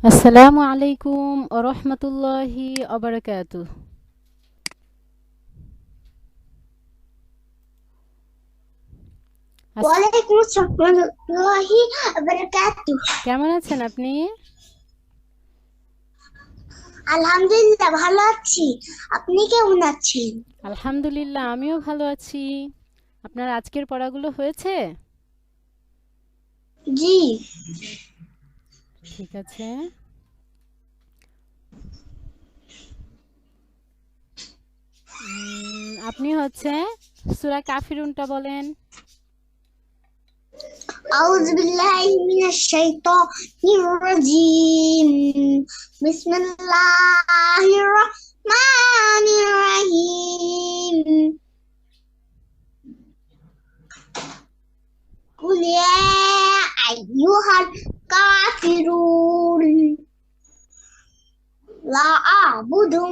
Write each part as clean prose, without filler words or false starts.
আসসালামু আলাইকুম ওয়া রাহমাতুল্লাহি ওয়া বারাকাতুহু। আস ওয়ালাইকুম আসসালাম ওয়া রাহমাতুল্লাহি ওয়া বারাকাতুহু। কেমন আছেন আপনি? আলহামদুলিল্লাহ ভালো আছি। আপনি কেমন আছেন? আলহামদুলিল্লাহ আমিও ভালো আছি। আপনার আজকের পড়াগুলো হয়েছে? জি। ঠিক আছে। আপনি হচ্ছে সূরা কাফিরুনটা বলেন। আউযু বিল্লাহি মিনাশ শাইতানির রাজীম। বিসমিল্লাহির রাহমানির রাহিম। কুল ইয়া আইয়ুহাল কাফিরুন লা আ'বুদু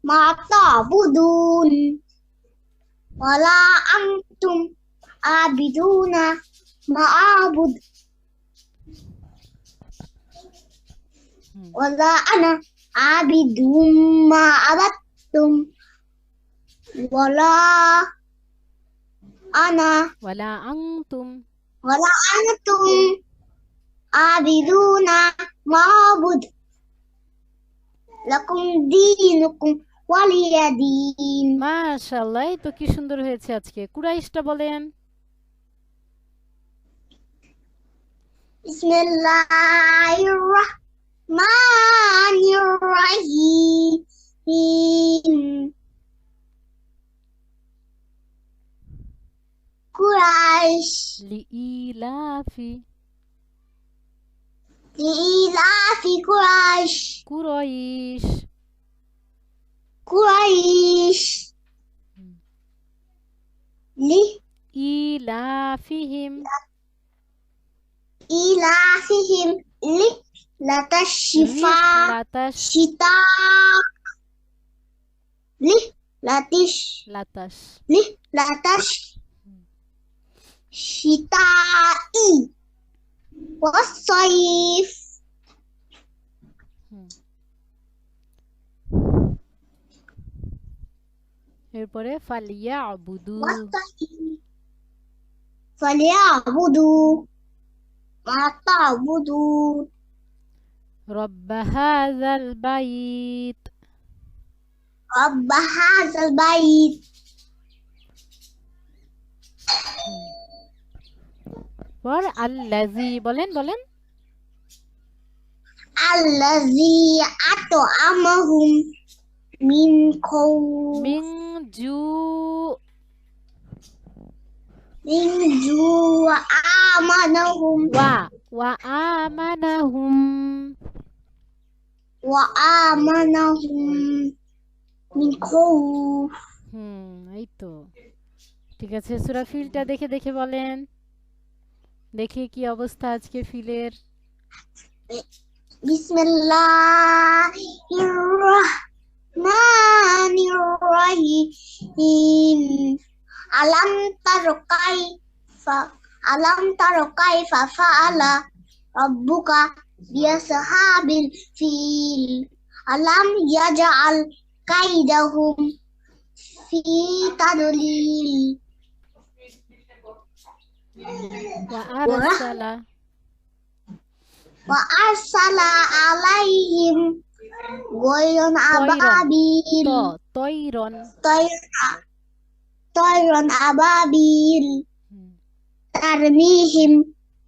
মা তা'বুদুন ওয়ালা আনতুম আবিদুনা মা আ'বুদ হুম, ওয়ালা আনা আবিদুম মা আবাদতুম ওয়ালা আনা ওয়ালা আনতুম। ওয়ালা আনতুম আবিদুনা মা আ'বুদ লাকুম দীনুকুম ওয়ালিয়া দীন। মাশাআল্লাহ, এই তো কি সুন্দর হয়েছে আজকে। কুরাইশটা বলেন। বিসমিল্লাহির রাহমানির রাহিম। কুরাইশ লিইলাফি লিইলাফি কুরাইশ কুরাইশ। কুরাইশ হুম, লি ইলাফিহিম ইলাফিহিম লি লাতাশিফা রিহলাতাশ শিতা লি লাতিশ লাতাশ। লি লাতাশ শিতাই ওয়াসাইফ হুম, এরপরে ফালিয়া আবুদু ওয়াসাইফ ফালিয়াবুদু মা তা'বুদুন রব্বা হাযাল বাইত। رب هذا البيت পর আল্লাযী বলেন বলেন। الذي أطعمهم من خوف মিং জু من جوع آمنهم ওয়া ওয়া আমানাহুম। وآمنهم من خوف এই তো ঠিক আছে। সূরা ফিলটা দেখে দেখে বলেন। দেখি কি অবস্থা আজকে ফিলের। بسم الله الرحمن الرحيم ألم تر كيف ألم تر كيف فعل ربك بأصحاب الفيل ألم يجعل كيدهم في تضليل ওয়া আরসালা وأرسل عليهم طيرا তয়রন أبابيل তয়রন। طيرا أبابيل হুম, ترميهم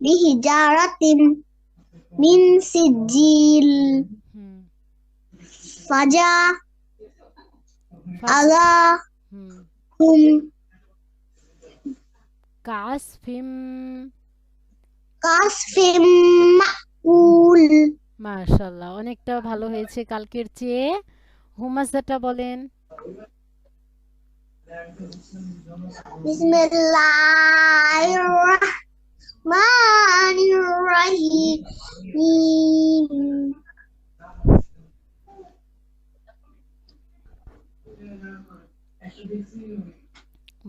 بحجارة من سجيل হুম, ফাজ فجعلهم হুম, কাসফিম। كعصف مأكول মাশাআল্লাহ, অনেকটা ভালো হয়েছে কালকের চেয়ে। হুমাজাটা বলেন। بسم الله الرحمن الرحيم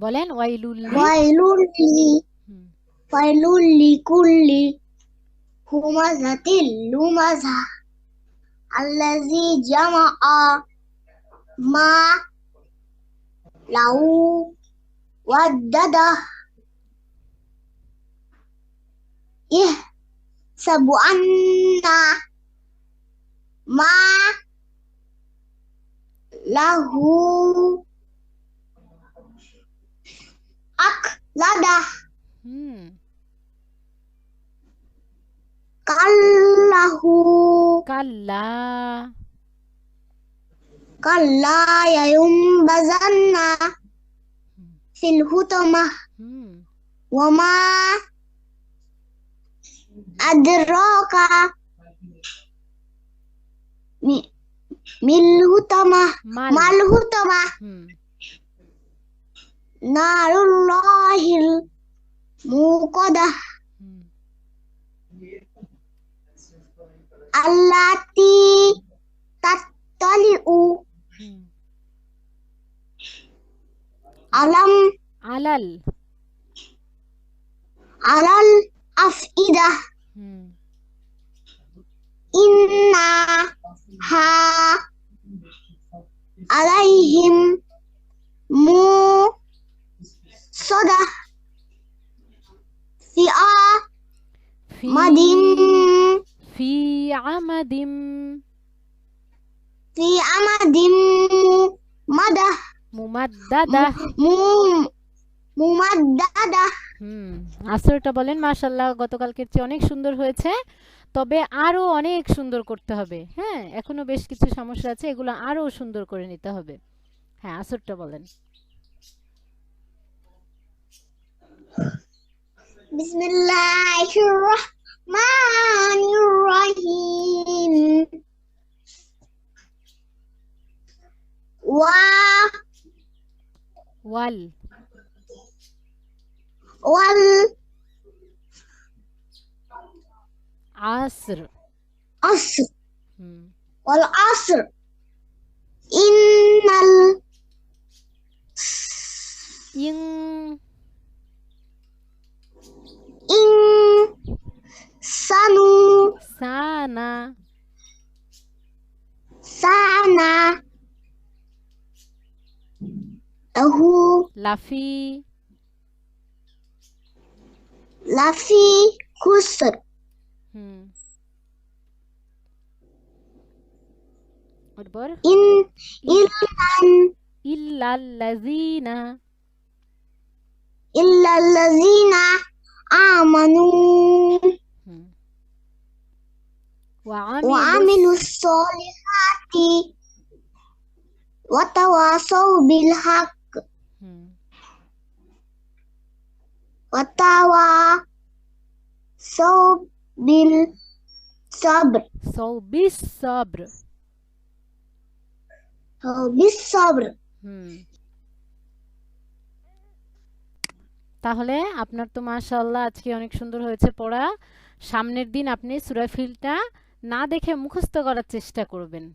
বলেন ওয়াইলুল্লি। ويل হুম, ويل لكل همزة لمزة الذي جمع ما له ودده يحسب أن ما له أخلده হুম كله কাল্লা كلا ينبذن في الحطمة হুম وما أدراك ما الحطمة মাল ما الحطمة হুম نار الله الموقدة হুম التي تطلع হুম على আলাল الأفئدة হুম إنها عليهم موصدة في ফি عمد ফি আমাদিম في عمد ممدة মুমাদ্দাদা ممددة হুম আসরটা বলেন মাশাআল্লাহ গতকালকের চেয়ে অনেক সুন্দর হয়েছে তবে আরো অনেক সুন্দর করতে হবে হ্যাঁ এখনো বেশ কিছু সমস্যা আছে এগুলো আরো সুন্দর করে নিতে হবে হ্যাঁ আসরটা বলেন بسم الله الرحمن الرحيم ওয়াল আসর والعصر হুম والعصر إن ইং الإنسان সানা سعنا له লাফি لفي خسر হুম এরপর إن ইল্লাল্লাযিনা إلا الذين آمنوا হুম وعملوا وعملوا الصالحات وتواصوا بالحق হুম وتواصوا بالصبر بالصبر بالصبر হুম তাহলে আপনার তো মাশাআল্লাহ আজকে অনেক সুন্দর হয়েছে পড়া সামনের দিন আপনি সূরা ফিলটা না দেখে মুখস্থ করার চেষ্টা করবেন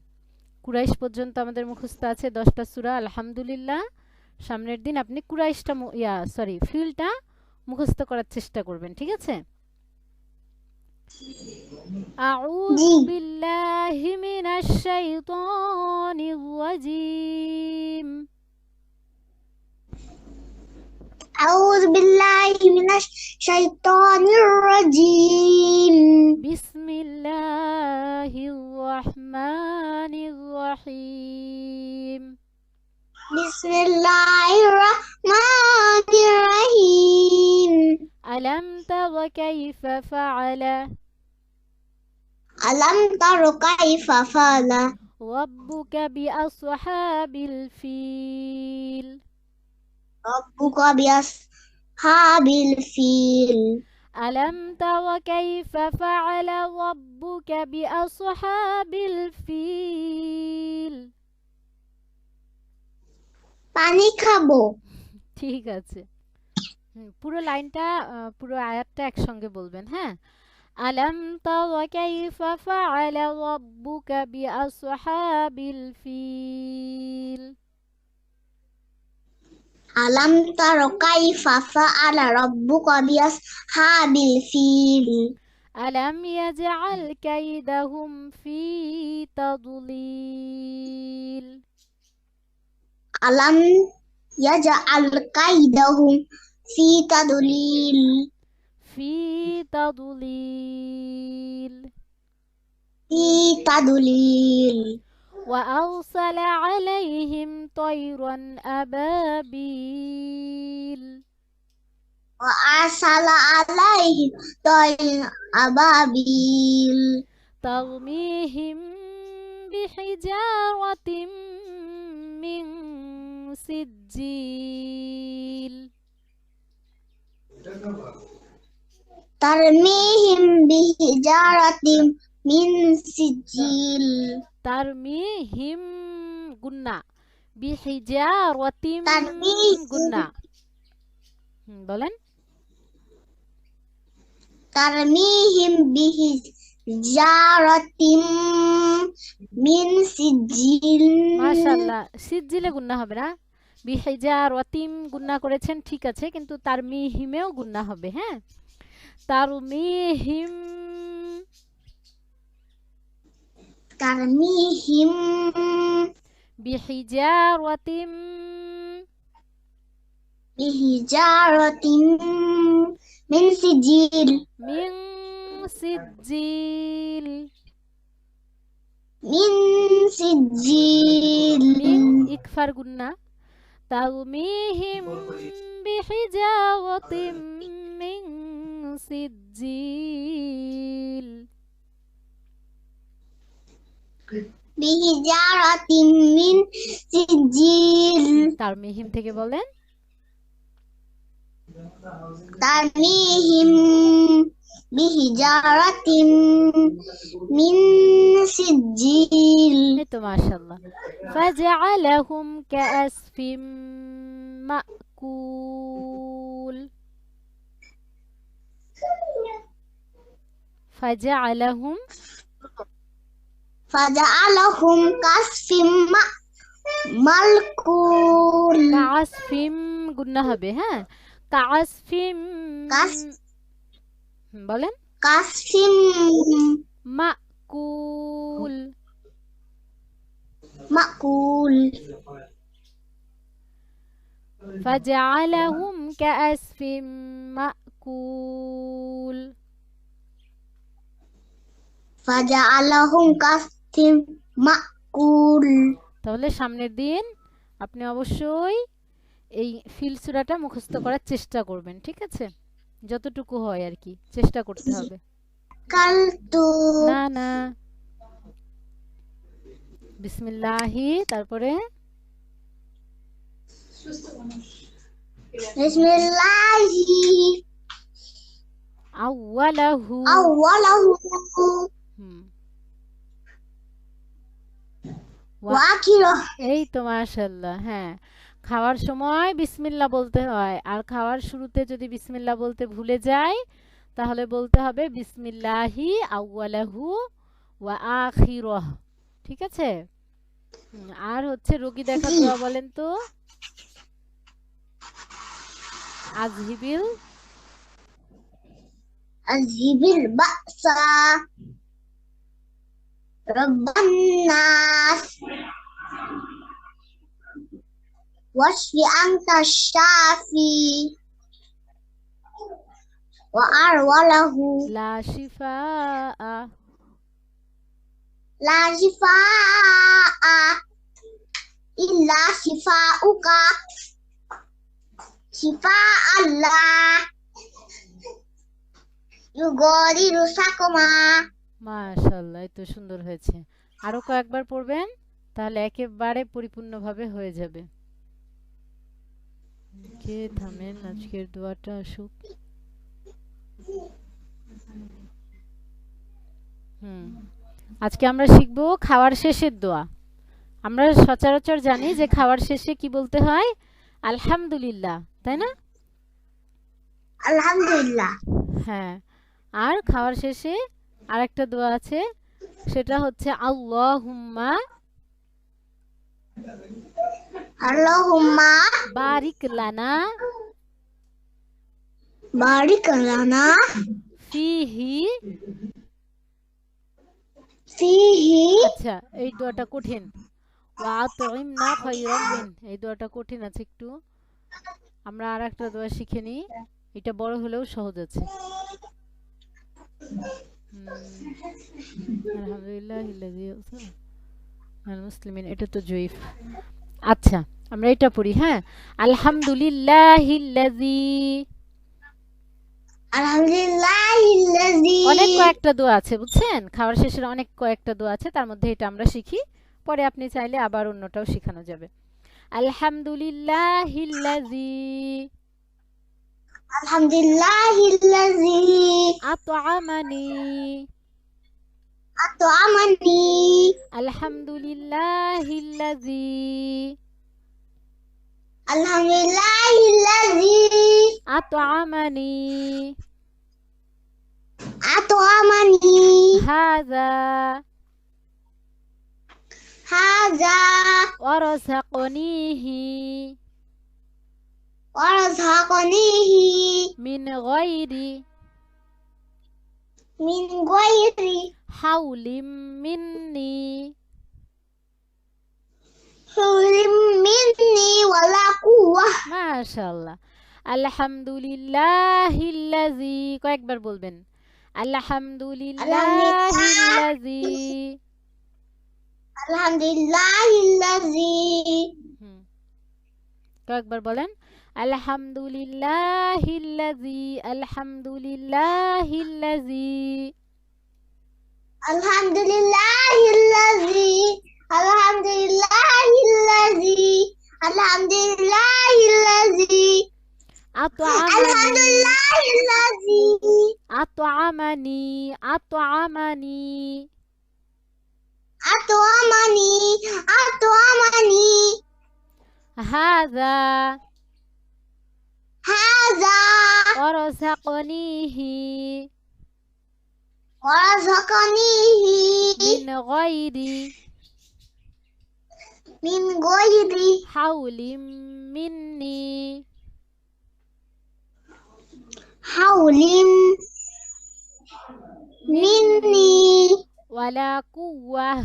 কুরাইশ পর্যন্ত আমাদের মুখস্থ আছে 10টা সূরা আলহামদুলিল্লাহ সামনের দিন আপনি কুরাইশটা ফিলটা মুখস্থ করার চেষ্টা করবেন ঠিক আছে আউযু জি বিল্লাহি মিনাশ শাইতানির রাজীম أعوذ بالله من الشيطان الرجيم বিসমিল্লাহির রহমানির রহিম بسم الله الرحمن الرحيم ألم تر كيف فعل ألم تر كيف فعل ربك بأصحاب الفيل ربك بأصحاب الفيل ألم تر كيف فعل ربك بأصحاب الفيل পানি খাবো ঠিক আছে পুরো লাইনটা পুরো আয়াতটা একসঙ্গে বলবেন হ্যাঁ ألم تر كيف فعل ربك بأصحاب الفيل ألم تر كيف فعل ربك بأصحاب الفيل ألم يجعل كيدهم في تضليل ألم يجعل كيدهم في تضليل في تضليل في تضليل وأرسل عليهم طيرا أبابيل وأرسل عليهم طيرا أبابيل ترميهم بحجارة من سجيل ترميهم بحجارة من سجيل ترميهم قلنا بحجارة ترميهم قلنا বলেন ترميهم بحجارة من سجيل মাশাআল্লাহ সিজিলে গুন্না হবে না বিহিজারাতিম গুন্না করেছেন ঠিক আছে কিন্তু তারমিহিমেও গুন্না হবে হ্যাঁ তারমিহিম ترميهم বিহিজারাতিম بحجارة من سجيل মিন সিজিল من سجيل মিন ইকফার গুন্না তারমিহিম বিহিজারাতিম মিন সিজিল بحجارة من سجيل তারমিহিম থেকে বলেন ترميهم بحجارة من سجيل এই তো মাশাআল্লাহ ফাজআলাহুম কাআসফিম মাকুল ফাজআলাহুম فجعلهم كعصف مأكول কাআসফিম গুন্না হবে হ্যাঁ কাআসফিম কাস- বলেন كعصف মাকুল مأكول ফাজআলাহুম কাআসফিম মাকুল فجعلهم كعصف مأكول তাহলে সামনের দিন আপনি অবশ্যই এই ফিল সূরাটা মুখস্থ করার চেষ্টা করবেন ঠিক আছে যতটুকু হয় আর কি চেষ্টা করতে হবে كلت না না বিসমিল্লাহি তারপরে بسم الله আউয়ালাহু أوله হুম وآخره এই তো মাশাআল্লাহ হ্যাঁ খাওয়ার সময় বিসমিল্লাহ বলতে হয় আর খাওয়ার শুরুতে যদি বিসমিল্লাহ বলতে ভুলে যাই তাহলে বলতে হবে বিসমিল্লাহি আউয়ালাহু ওয়া আখিরাহ ঠিক আছে আর হচ্ছে রোগী দেখা দোয়া বলেন তো আজহিবিল أذهب البأس رب الناس واشف أنت الشافي وأروله লা শিফাআ لا شفاء إلا شفاؤك شفاء الله يغادر سقما মাশাআল্লাহ এই তো সুন্দর হয়েছে আরো কয়েকবার পড়বেন তাহলে একেবারে পরিপূর্ণভাবে হয়ে যাবে কে থামেন আজকের দোয়াটা আসুক আজকে আমরা শিখব খাওয়ার শেষের দোয়া আমরা সচরাচর জানি যে খাওয়ার শেষে কি বলতে হয় আলহামদুলিল্লাহ তাই না الحمد لله হ্যাঁ আর খাওয়ার শেষে আরেকটা দোয়া আছে সেটা হচ্ছে আল্লাহুম্মা اللهم বারিক লানা بارك لنا ফিহি। ফিহি আচ্ছা, এই দোয়াটা কঠিন। ওয়া আতইমনা খায়রাম মিন, এই দোয়াটা কঠিন আছে একটু। আমরা আর একটা দোয়া শিখে নিই, এটা বড় হলেও সহজ আছে। আলহামদুলিল্লাহিল্লাযী আল মুসলিমিন, এটা তো জয়ীফ। আচ্ছা, আমরা এটা পড়ি, হ্যাঁ। আলহামদুলিল্লাহিল্লাযী, আলহামদুলিল্লাহিল্লাযী। অনেক কয়েকটা দোয়া আছে বুঝছেন, খাওয়ার শেষের অনেক কয়েকটা দোয়া আছে, তার মধ্যে এটা আমরা শিখি, পরে আপনি চাইলে আবার অন্যটাও শেখানো যাবে। আলহামদুলিল্লাহিল্লাযী আলহামদুলিল্লাহিল্লাযী আত'আমানি, আত'আমানি। আলহামদুলিল্লাহিল্লাযী আলহামদুলিল্লাহিল্লাযী আত'আমানি আত'আমানি। হাযা হাযা ওয়ারাযাকনিহি ওয়ারযাকনিহি মিন গায়রি মিন গায়রি হাওলিম মিন্নি। হুলিম মিন্নি ওয়ালা কুওয়াহ। মাশাআল্লাহ। আলহামদুলিল্লাহিল্লাযী, কয়েকবার বলবেন। আলহামদুলিল্লাহিল্লাযী। আলহামদুলিল্লাহিল্লাযী। হুম, কয়েকবার বলেন। আলহামদুলিল্লাহিল্লাযী, আলহামদুলিল্লাহিল্লাযী। আলহামদুলিল্লাহিল্লাযী। আলহামদুলিল্লাহিল্লাযী। আলহামদুলিল্লাহিল্লাযী। আত'আমানি আলহামদুলিল্লাহিল্লাযী। আত'আমানি আত'আমানি আত'আমানি আত'আমানি। হাযা হাযা ওয়ারাযাকনিহি ওয়ারযাকনিহি মিন গায়রি মিন গায়রি হাওলিম মিন্নি হাওলিম মিন্নি ওয়ালা কুওয়াহ।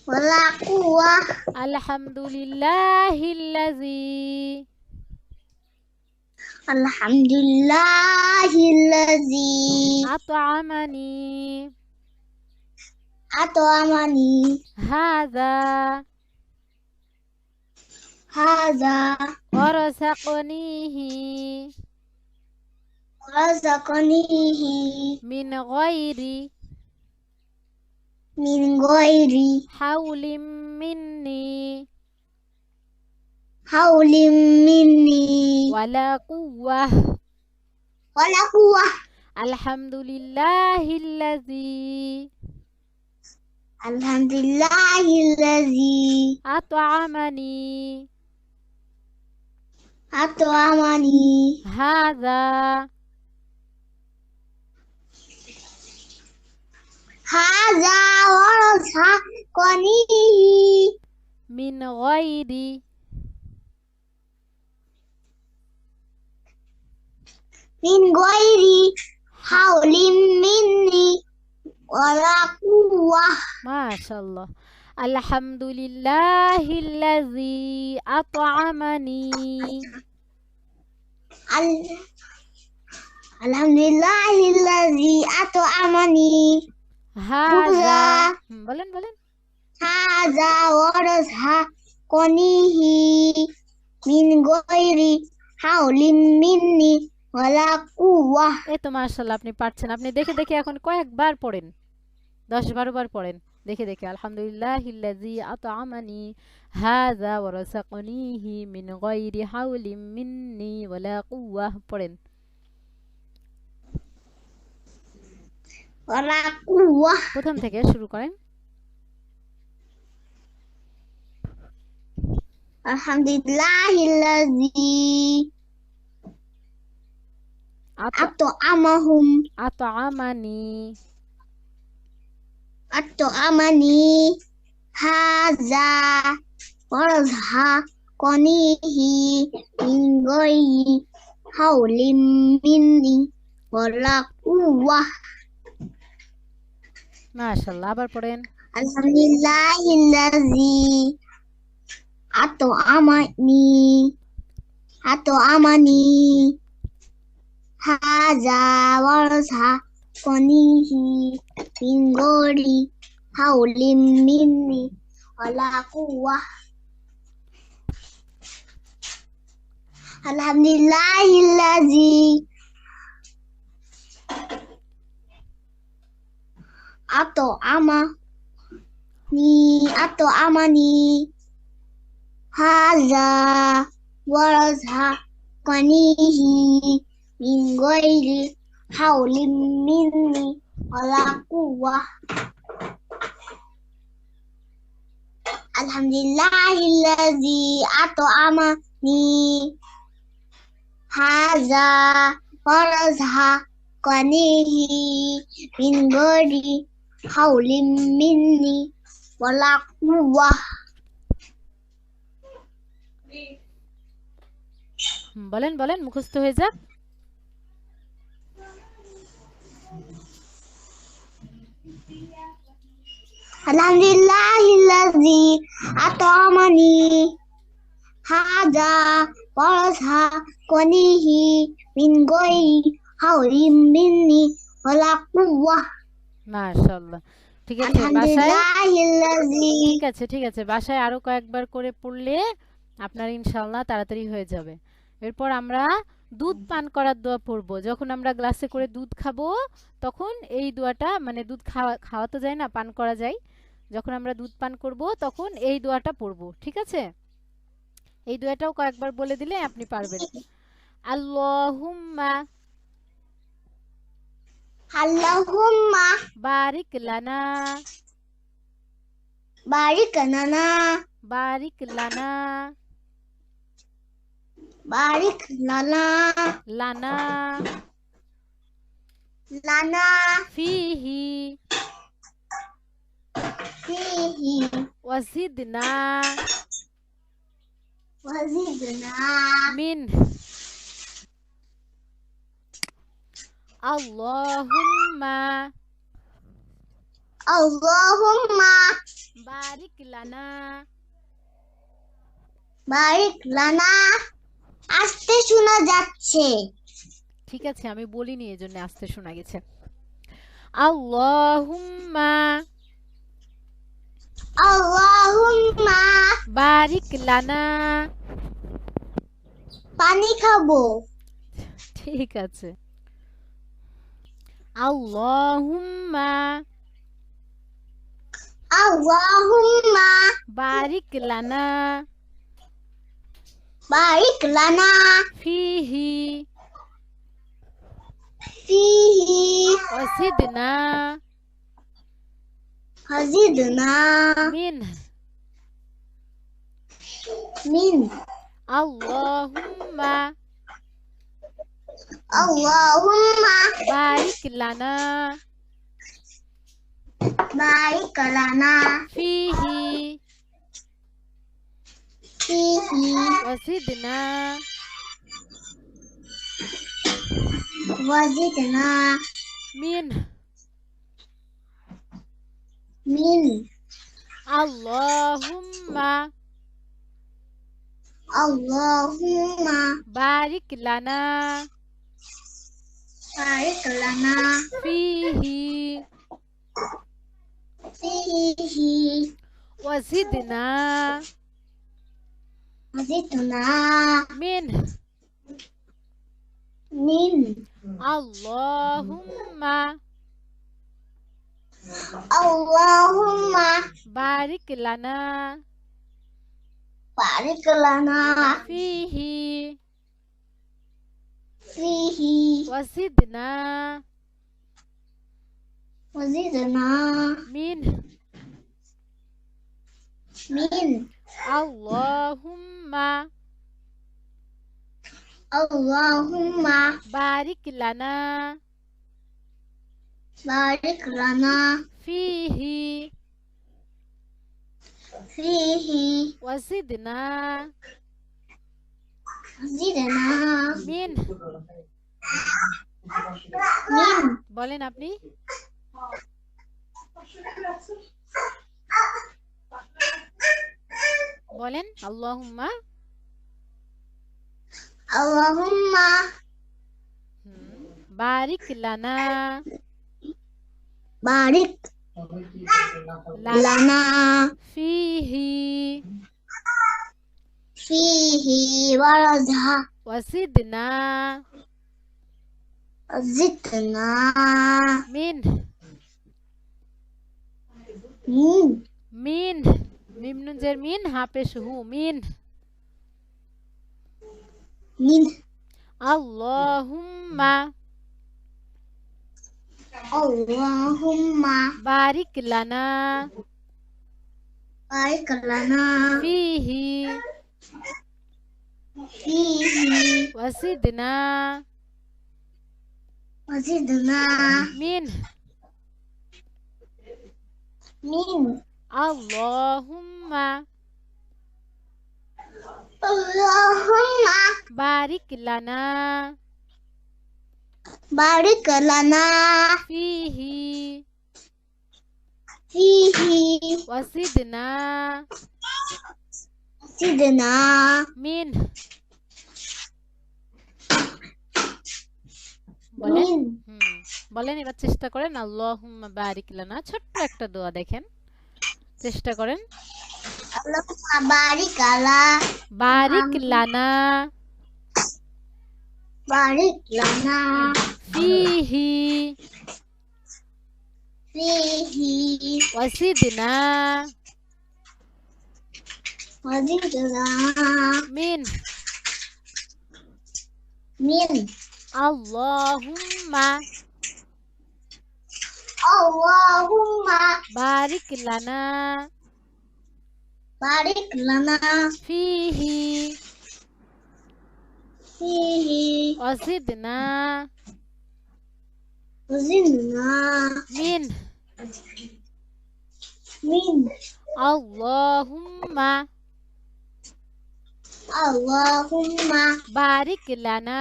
ওয়ালা কুওয়াহ। আলহামদুলিল্লাহিল্লাযী আলহামদুলিল্লাহিল্লাযী আত'আমানি আত'আমানি হাযা হাযা ওয়ারাযাকনিহি ওয়ারযাকনিহি মিন গায়রি মিন গায়রি হাওলিম মিন্নি হাওলিম মিন্নি ওয়ালা কুওয়াহ। ওয়ালা কুওয়াহ। আলহামদুলিল্লাহিল্লাযী আলহামদুলিল্লাহিল্লাযী আত'আমানি আত'আমানি হাযা হাযা ওয়ারযাকনিহি মিন গায়রি মিন গায়রি হাওলিম মিন্নি ওয়ালা কুওয়াহ। মাশাআল্লাহ। আলহামদুলিল্লাহিল্লাযী আত'আমানি আলহামদুলিল্লাহিল্লাযী আত'আমানি হাযা। বলেন বলেন। হাযা ওয়ারযাকনিহি মিন গায়রি হাওলিম মিন্নি ওয়ালা কুওয়াহ। এই তো মাশাআল্লাহ, আপনি পারছেন। আপনি দেখে দেখে এখন কয়েকবার পড়েন, 10-12 বার পড়েন দেখে দেখে। আলহামদুলিল্লাহিল্লাযী আত'আমানি হাযা ওয়ারাযাকনিহি মিন গায়রি হাওলিম মিন্নি ওয়ালা কুওয়াহ পড়েন। ওয়ালা কুওয়াহ। প্রথম থেকে শুরু করেন। আলহামদুলিল্লাহিল্লাযী আত আত'আমাহুম আত'আমানি আত'আমানি হাযা ওয়ারযাকনিহি মিন গায়রি হাওলিম মিন্নি ولا قوة. মাশাআল্লাহ, আবার পড়েন। الحمد لله الذي أطعمني هذا ورزقنيه من غير حول مني ولا قوة. الحمد لله الذي أطعمني هذا ورزقنيه من غير حول مني ولا قوة. الحمد لله الذي أطعمني هذا ورزقنيه من غير حول مني ولا قوة. বলেন বলেন, মুখস্থ হয়ে যাক। الحمد لله الذي أطعمني هذا ورزقنيه من غير حول مني ولا قوة. মাশাআল্লাহ, ঠিক আছে। الحمد বাসায় لله الذي ঠিক আছে, বাসায় আরো কয়েকবার করে পড়লে আপনার ইনশাআল্লাহ তাড়াতাড়ি হয়ে যাবে। এরপর আমরা দুধ পান করার দোয়া পড়বো। যখন আমরা গ্লাসে করে দুধ খাবো তখন এই দোয়াটা, মানে দুধ খাওয়া তো যায় না, পান করা যায়। যখন আমরা দুধ পান করব তখন এই দোয়াটা পড়বো, ঠিক আছে? এই দোয়াটাও কয়েকবার বলে দিলে আপনি পারবেন। আল্লাহুম্মা اللهم বারিক লানা بارك لنا বারিক লানা بارك لنا লানা لنا ফিহি فيه ওয়াজিদনা وزدنا মিন। আল্লাহুম্মা اللهم বারিক লানা বারিক লানা। আস্তে শোনা যাচ্ছে। ঠিক আছে, আমি বলিনি এজন্য আস্তে শোনা গেছে। আল্লাহুম্মা আল্লাহুম্মা বারিক লানা। পানি খাবো। ঠিক আছে। আল্লাহুম্মা আল্লাহুম্মা বারিক লানা বারিক লানা ফিহি ফিহি ওয়াজিদনা ওয়াজিদনা মিন। মিন। আল্লাহুম্মা আল্লাহুম্মা বারিক লানা বারিক লানা ফিহি ফিহি ওয়াজিদনা ওয়াজিদনা মিন। মিন। আল্লাহুম্মা আল্লাহুম্মা বারিক লানা বারিক লানা ফিহি ফিহি ওয়াজিদনা ওয়াজিদনা মিন। মিন। আল্লাহুম্মা আল্লাহুম্মা বারিক লানা বারিক লানা ফিহি ফিহি ওয়াজিদনা ওয়াজিদনা মিন। মিন। আল্লাহুম্মা আল্লাহুম্মা বারিক লানা বারিক লানা ফিহি ফিহি ওয়াজিদনা ওয়াজিদনা মিন। মিম বলেন আপনি। বলেন আল্লাহুম্মা। আল্লাহুম্মা বারিক লানা বারিক লানা ফিহি ফিহি ওয়ারজা ওয়াসিদনা জিতনা মিন মিন মিন মিম নুন জের মিন হা পেশ হু মিন মিন আল্লাহুম্মা আল্লাহুম্মা বারিক লানা বারিক লানা ফিহি ফিহি ওয়াসিদনা ওয়াজিদনা মিন মিন আল্লাহুম্মা আল্লাহুম্মা বারিক লানা বারিক লানা ফিহি ফিহি ওয়াসিদনা জিদনা মিন বলেন। মিন বলেন এবার চেষ্টা করেন আল্লাহুম্মা বারিক লানা। ছোট্ট একটা দোয়া দেখেন, চেষ্টা করেন। আল্লাহুম্মা বারিক আলা বারিক লানা বারিক লানা ফিহি ফিহি ওয়াসিদনা ওয়াজিদনা মিন মিন আল্লাহুম্মা আল্লাহুম্মা বারিক লানা বারিক লানা ফিহি ফিহি ওয়াসিদনা ওয়াজিদনা মিন মিন আল্লাহুম্মা আল্লাহুম্মা বারিক লানা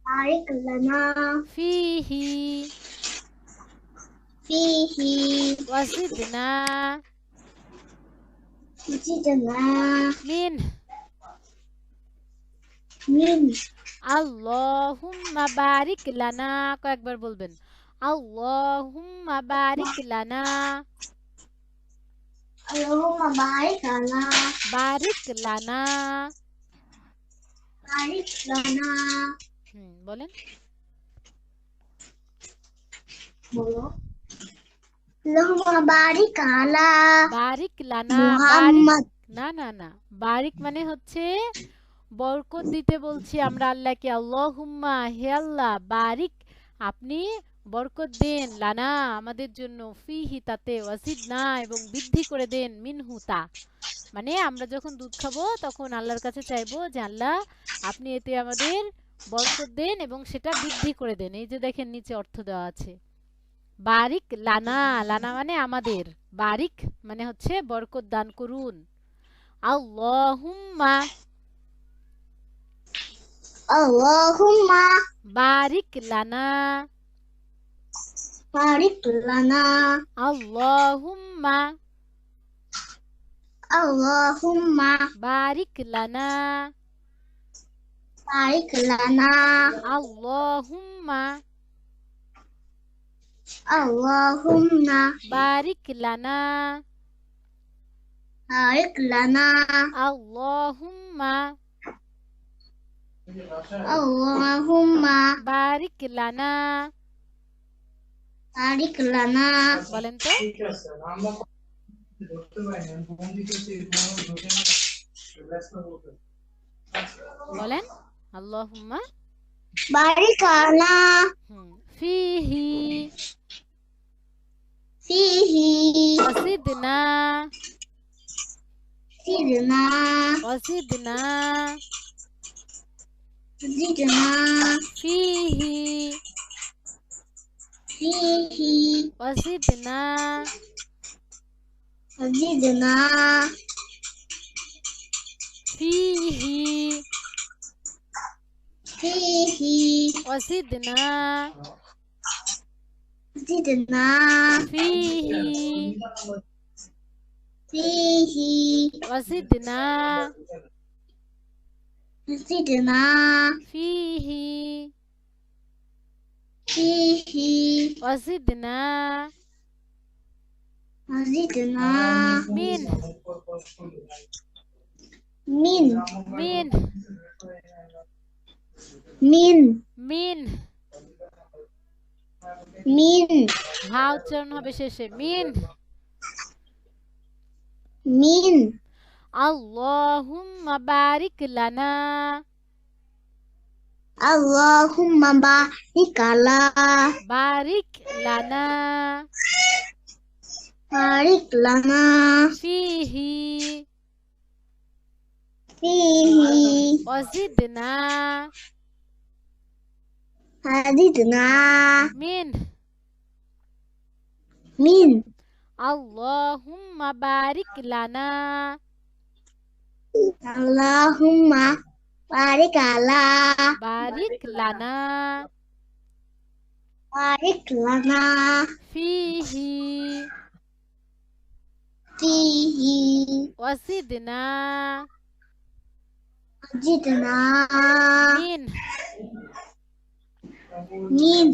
বারিক লানা ফিহি ফিহি ওয়াসিদনা ওয়াজিদনা মিন মিন আল্লাহুম্মা বারিক লানা। কয়েকবার বলবেন আল্লাহুম্মা বারিক লানা আল্লাহুম্মা বারিক লানা বারিক লানা। বারিক লানা বলেন। বলো আল্লাহুম্মা বারিক আলা বারিক লানা মুহাম্মদ না না না, বারিক মানে হচ্ছে বরকত দিতে বলছি আমরা আল্লাহকে। আল্লাহুম্মা হে আল্লাহ বারিক আপনি বরকত দেন লানা আমাদের জন্য ফিহি তাতে ওয়াসিদনা এবং বৃদ্ধি করে দেন মিনহু তা। মানে আমরা যখন দুধ খাবো তখন আল্লাহর কাছে চাইবো যে আল্লাহ আপনি এতে আমাদের বরকত দেন এবং সেটা বৃদ্ধি করে দেন। এই যে দেখেন নিচে অর্থ দেওয়া আছে বারিক লানা, লানা মানে আমাদের, বারিক মানে হচ্ছে বরকত দান করুন। আল্লাহুম্মা আল্লাহুম্মা বারিক লানা বারিক লানা আল্লাহুম্মা আল্লাহুম্মা বারিক লানা বারিক লানা আল্লাহুম্মা আল্লাহুম্মা বারিক লানা বারিক লানা আল্লাহুম্মা আল্লাহুম্মা বারিক লানা। বারিক লানা বলেন তো বলেন আল্লাহুম্মা বারিক আলা ফিহি ফিহি ওয়াসিদনা জিদনা ওয়াসিদনা জিদনা ফিহি ফিহি ওয়াসিদনা জিদনা ফিহি ফিহি وزدنا زدنا فيه فيه وزدنا زدنا فيه فيه وزدنا زدنا من من من من من من হা উচ্চারণ হবে শেষে মিন من আল্লাহুম্মা বারিক লানা اللهم بارك على বারিক লানা بارك لنا ফিহি فيه ওয়াজিদনা زدنا মিন من আল্লাহুম্মা বারিক লানা اللهم بارك على বারিক লানা بارك لنا ফিহি فيه ওয়াজিদনা زدنا মিন من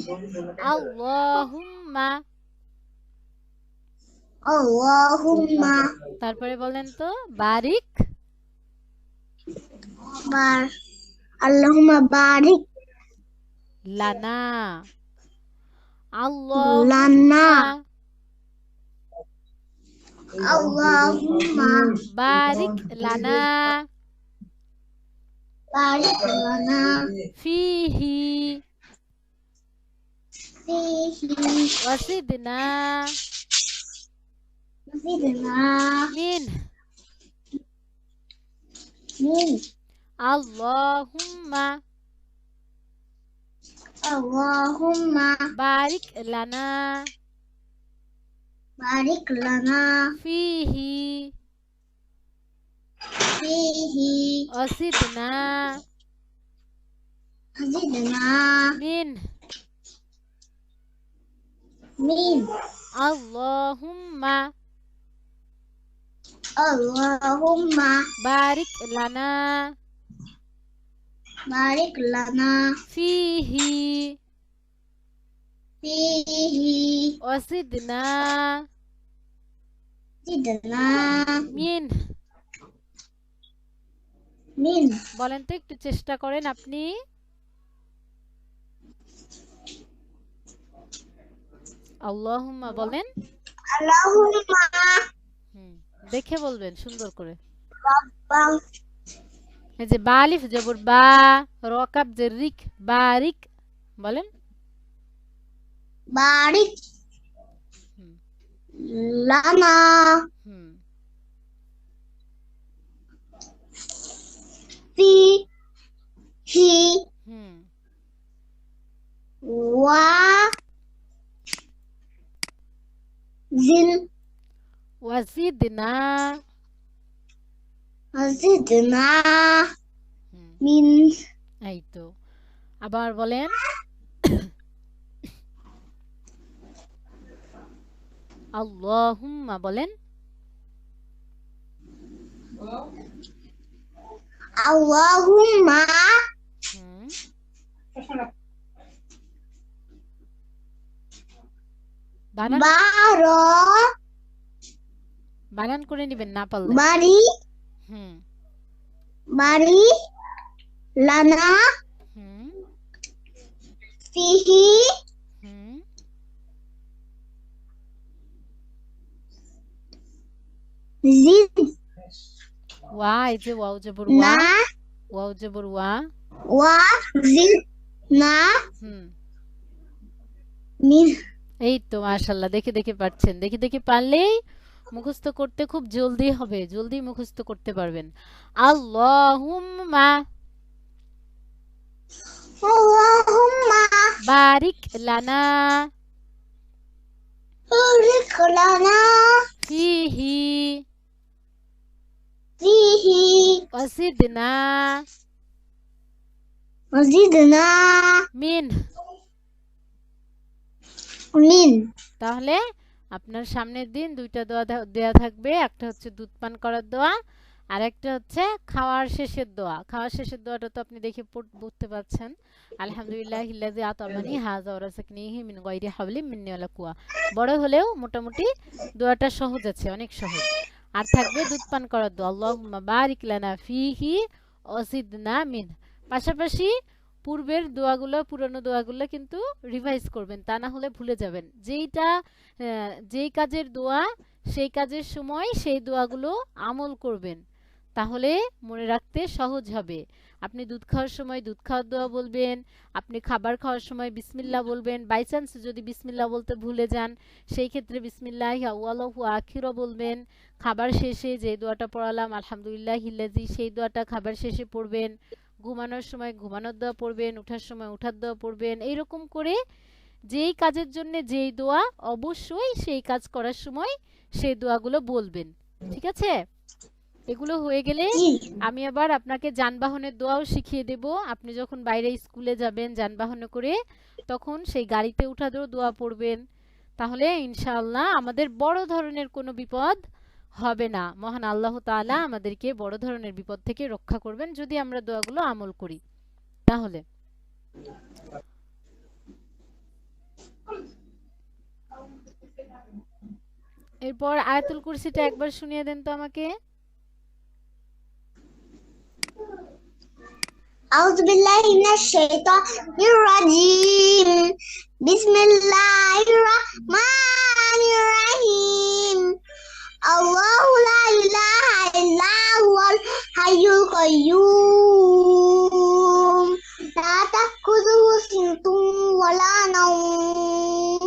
আল্লাহুম্মা اللهم তারপরে বলেন তো বারিক بار اللهم بارك লানা لنا আল্লাহুম্মা اللهم বারিক লানা بارك لنا ফিহি فيه ওয়াজিদনা زدنا মিন من আল্লাহুম্মা اللهم বারিক লানা بارك لنا ফিহি فيه ওয়াজিদনা زدنا মিন من আল্লাহুম্মা اللهم বারিক লানা بارك لنا ফিহি فيه ওয়াজিদনা زدنا মিন من বলেন তো একটু চেষ্টা করেন আপনি আল্লাহুম্মা বলেন اللهم দেখে বলবেন সুন্দর করে رب এই যে বা আলিফ জবর বা রকাব যে রিক বারিক বলেন بارك হুম لنا হুম فيه হুম ওয়াজিদনা وزدنا হুম من এই তো আবার বলেন আল্লাহুম্মা বলেন اللهم হুম বানান بارك বানান করে নেবেন না পারলে بارك হুম بارك لنا হুম فيه হুম زدنا ওয়া এই যে ওয়াও জবর ওয়া ওয়াও জবর ওয়া وزدنا হুম من এই তো মাশাআল্লাহ দেখে দেখে পারছেন দেখে দেখে পারলেই মুখস্থ করতে খুব জলদি হবে জলদি মুখস্থ করতে পারবেন আল্লাহুম্মা اللهم বারিক লানা بارك لنا ফিহি فيه ওয়াজিদনা وزدنا মিন। من তাহলে আপনার সামনের দিন দুইটা দোয়া দেয়া থাকবে, একটা হচ্ছে দুধ পান করার দোয়া, আর একটা হচ্ছে খাওয়ার শেষের দোয়া। খাওয়ার শেষের দোয়াটা তো আপনি দেখে বুঝতে পারছেন, আলহামদুলিল্লাহিল্লাযী আতামানি হাযা ওয়া রাযাকনিহি মিন গায়রি হাওলিন মিন্নি ওয়ালা কুওয়া। বড় হলেও মোটামুটি দোয়াটা সহজ আছে, অনেক সহজ। আর থাকবে দুধ পান করার দোয়া, আল্লাহুম্মা বারিক লানা ফিহি ওয়া জিদনা মিন। পাশাপাশি পূর্বের দোয়াগুলো, পুরনো দোয়াগুলো কিন্তু রিভাইজ করবেন, তা না হলে ভুলে যাবেন। যেই কাজের দোয়া সেই কাজের সময় সেই দোয়াগুলো আমল করবেন, তাহলে মনে রাখতে সহজ হবে। আপনি দুধ খাওয়ার সময় দুধ খাওয়ার দোয়া বলবেন, আপনি খাবার খাওয়ার সময় বিসমিল্লাহ বলবেন। বাই চান্স যদি বিসমিল্লাহ বলতে ভুলে যান, সেই ক্ষেত্রে বিসমিল্লাহি আউয়ালাহু আখিরা বলবেন। খাবার শেষে যে দোয়াটা পড়ালাম আলহামদুলিল্লাহিল্লাযী, সেই দোয়াটা খাবার শেষে পড়বেন। ঘুমানোর সময় ঘুমানোর দোয়া পড়বেন, ওঠার সময় ওঠার দোয়া পড়বেন। এইরকম করে যেই কাজের জন্য যেই দোয়া, অবশ্যই সেই কাজ করার সময় সেই দোয়াগুলো বলবেন। ঠিক আছে? এগুলো হয়ে গেলে جي আমি আবার আপনাকে যানবাহনের দোয়াও শিখিয়ে দেব। আপনি যখন বাইরে স্কুলে যাবেন যানবাহনে করে, তখন সেই গাড়িতে উঠারও দোয়া পড়বেন। তাহলে ইনশাআল্লাহ আমাদের বড় ধরনের কোনো বিপদ হবে না। মহান আল্লাহ তাআলা আমাদেরকে বড় ধরনের বিপদ থেকে রক্ষা করবেন যদি আমরা দোয়াগুলো আমল করি। তাহলে এরপর আয়াতুল কুরসিটা একবার শুনিয়ে দেন তো আমাকে। أعوذ بالله من الشيطان الرجيم بسم الله الرحمن الرحيم الله لا إله إلا هو الحي القيوم لا تأخذه سنة ولا نوم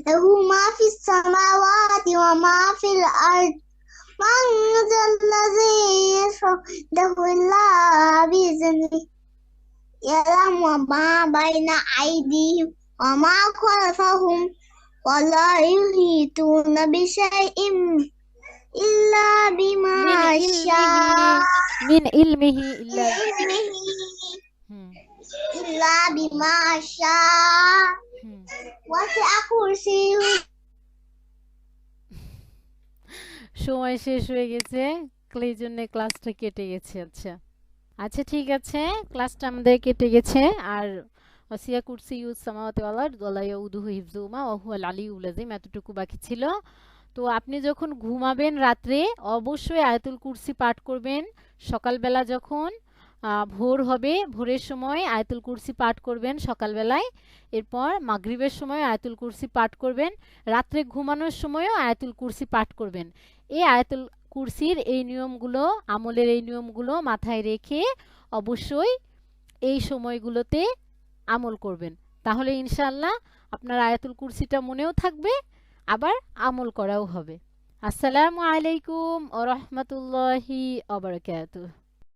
له ما في السماوات وما في الأرض من ذا الذي يشفع عنده إلا بإذنه يعلم ما بين أيديهم وما خلفهم ولا يحيطون بشيء إلا بما شاء মিন ইলমিহি ইল্লা হুম إلا بما شاء হুম وسع كرسيه সময় শেষ হয়ে গেছে, এই জন্য ক্লাসটা কেটে গেছে। আচ্ছা আচ্ছা, ঠিক আছে, ক্লাসটা আমাদের কেটে গেছে। আর ওয়াসিয়া কুরসিয়ুস সামাওয়াতি ওয়াল আরদ ওয়া লা ইয়াউদুহু হিফযুহুমা ওয়া হুয়াল আলিয়্যুল আযীম, এতটুকু বাকি ছিল। তো আপনি যখন ঘুমাবেন রাত্রে, অবশ্যই আয়াতুল কুরসি পাঠ করবেন। সকালবেলা যখন ভোর হবে, ভোরের সময় আয়াতুল কুরসি পাঠ করবেন সকালবেলায়। এরপর মাগরিবের সময় আয়াতুল কুরসি পাঠ করবেন। রাত্রে ঘুমানোর সময়ও আয়াতুল কুরসি পাঠ করবেন। এই আয়াতুল কুরসির এই নিয়মগুলো, আমলের এই নিয়মগুলো মাথায় রেখে অবশ্যই এই সময়গুলোতে আমল করবেন। তাহলে ইনশাআল্লাহ আপনার আয়াতুল কুরসিটা মনেও থাকবে, আবার আমল করাও হবে। আসসালামু আলাইকুম ওয়া রাহমাতুল্লাহি ওয়া বারাকাতুহু।